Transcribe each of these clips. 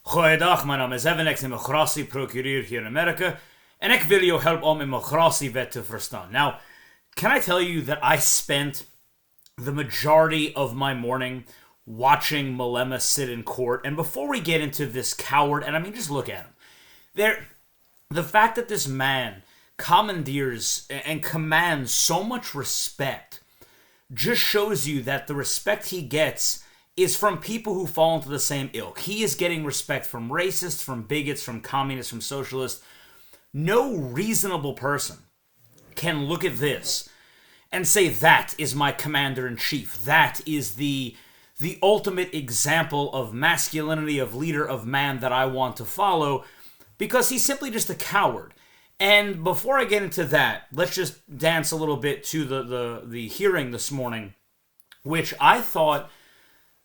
Goeiedag, mijn naam is Evan, ik ben migratieprocureur hier in Amerika, en ik wil jou helpen om immigratiewet te verstaan. Now, can I tell you that I spent the majority of my morning watching Malema sit in court, and before we get into this coward, and I mean, just look at him. The fact that this man commandeers and commands so much respect just shows you that the respect he gets is from people who fall into the same ilk. He is getting respect from racists, from bigots, from communists, from socialists. No reasonable person can look at this and say that is my commander-in-chief. That is the ultimate example of masculinity, of leader, of man that I want to follow, because he's simply just a coward. And before I get into that, let's just dance a little bit to the hearing this morning, which I thought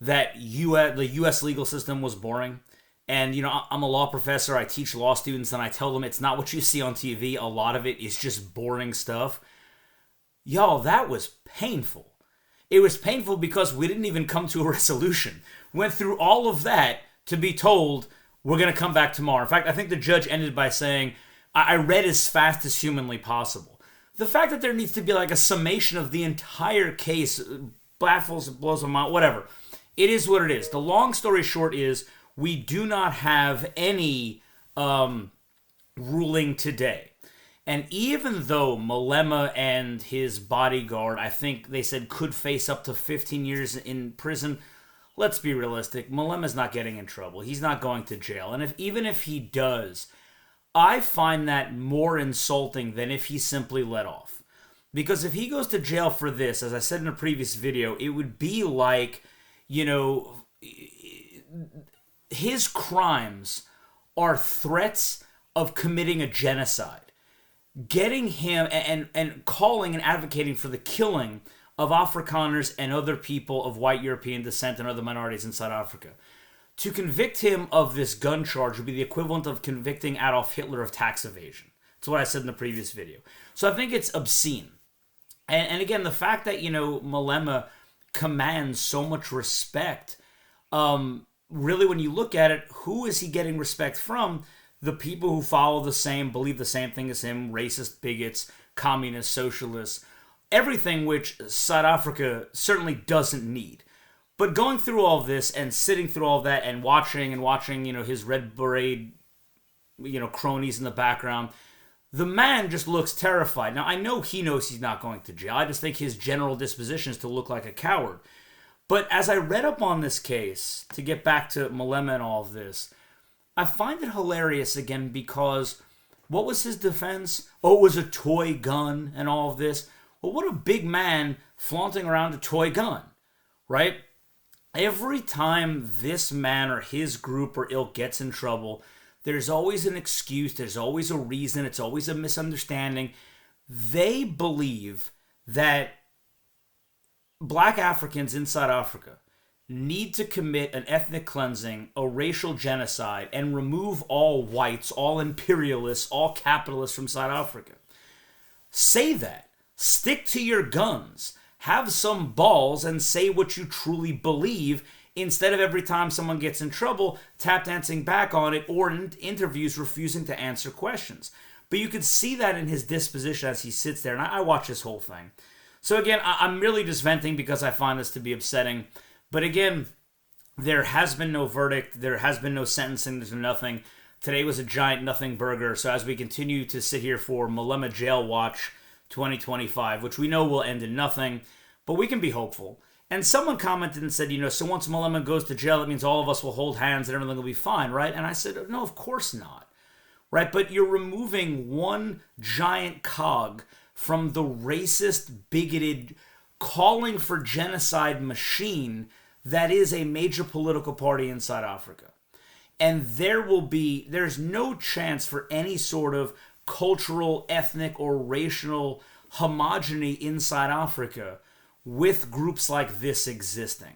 that the U.S. legal system was boring. And, you know, I'm a law professor. I teach law students, and I tell them it's not what you see on TV. A lot of it is just boring stuff. Y'all, that was painful. It was painful because we didn't even come to a resolution. Went through all of that to be told we're going to come back tomorrow. In fact, I think the judge ended by saying, I read as fast as humanly possible. The fact that there needs to be like a summation of the entire case baffles, blows my mind, whatever. It is what it is. The long story short is we do not have any ruling today. And even though Malema and his bodyguard, I think they said, could face up to 15 years in prison, let's be realistic. Malema's not getting in trouble. He's not going to jail. And even if he does, I find that more insulting than if he simply let off. Because if he goes to jail for this, as I said in a previous video, it would be like, you know, his crimes are threats of committing a genocide. Getting him and calling and advocating for the killing of Afrikaners and other people of white European descent and other minorities in South Africa. To convict him of this gun charge would be the equivalent of convicting Adolf Hitler of tax evasion. That's what I said in the previous video. So I think it's obscene. And again, the fact that, you know, Malema commands so much respect, really when you look at it, who is he getting respect from? The people who follow the same, believe the same thing as him, racist, bigots, communists, socialists, everything which South Africa certainly doesn't need. But going through all this and sitting through all that and watching, you know, his red beret, you know, cronies in the background, the man just looks terrified. Now, I know he knows he's not going to jail. I just think his general disposition is to look like a coward. But as I read up on this case, to get back to Malema and all of this, I find it hilarious again because what was his defense? Oh, it was a toy gun and all of this. Well, what a big man flaunting around a toy gun, right? Every time this man or his group or ilk gets in trouble, there's always an excuse, there's always a reason, it's always a misunderstanding. They believe that black Africans in South Africa need to commit an ethnic cleansing, a racial genocide, and remove all whites, all imperialists, all capitalists from South Africa. Say that. Stick to your guns. Have some balls and say what you truly believe instead of every time someone gets in trouble, tap dancing back on it, or in interviews refusing to answer questions. But you could see that in his disposition as he sits there, and I watch this whole thing. So again, I'm really just venting because I find this to be upsetting. But again, there has been no verdict. There has been no sentencing. There's nothing. Today was a giant nothing burger. So as we continue to sit here for Malema Jail Watch 2025, which we know will end in nothing, but we can be hopeful. And someone commented and said, you know, so once Malema goes to jail, it means all of us will hold hands and everything will be fine, right? And I said, no, of course not, right? But you're removing one giant cog from the racist, bigoted, calling for genocide machine that is a major political party in South Africa. And there's no chance for any sort of cultural, ethnic, or racial homogeny in South Africa with groups like this existing.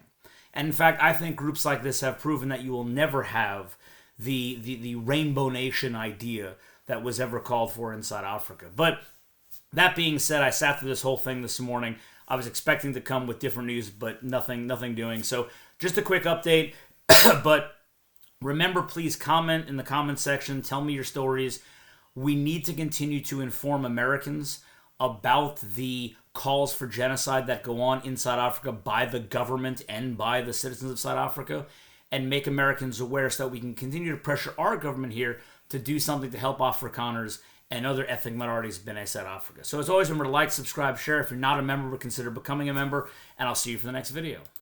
And in fact, I think groups like this have proven that you will never have the Rainbow Nation idea that was ever called for in South Africa. But that being said, I sat through this whole thing this morning. I was expecting to come with different news, but nothing doing. So just a quick update. But Remember, please comment in the comment section. Tell me your stories. We need to continue to inform Americans about the calls for genocide that go on in South Africa by the government and by the citizens of South Africa, and make Americans aware so that we can continue to pressure our government here to do something to help Afrikaners and other ethnic minorities in South Africa. So as always, remember to like, subscribe, share. If you're not a member, consider becoming a member, and I'll see you for the next video.